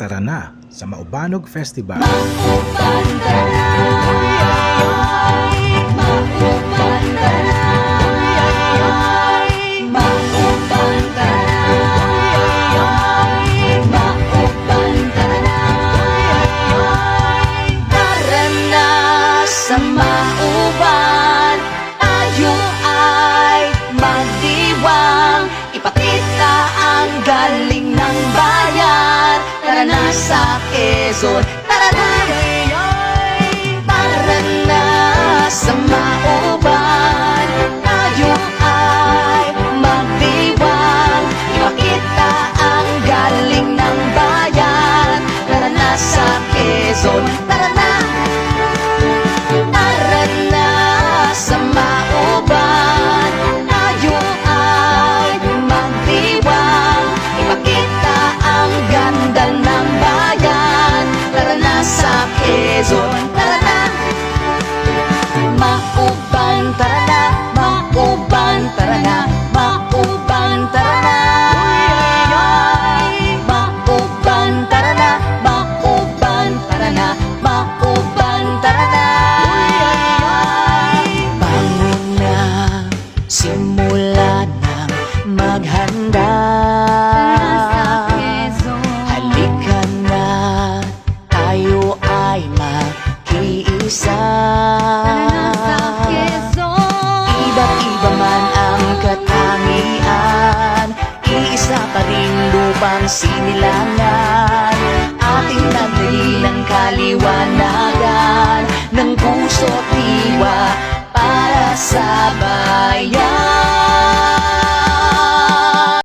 Tara na sa Maubanog Festival. Mauban tara na, mauban tara na, mauban tara na, mauban tara na. Tara na sa mauban, tayo ay magdiwang, ipakita ang galing ng bayan. Tara na sa Quezon, tara na, tara na sa mauban, tayo ay magdiwang, ipakita ang galing ng bayan. Tara na sa Quezon, tara na, tara na sa mauban, tayo ay magdiwang, ipakita ang ganda ng bayan. Tara na sa Quezon, tara na, mauban tara na, mauban tara na, mauban tara na, mauban tara na, mauban tara na, mauban tara na. Bangon na, simula na maghanda. Halika na, tayo ay makiisa. Iba't iba man ang katangian, iisa pa rin lupang sinilangan. Ating nagdali ng kaliwanagan, ng puso't diwa para sa bayan.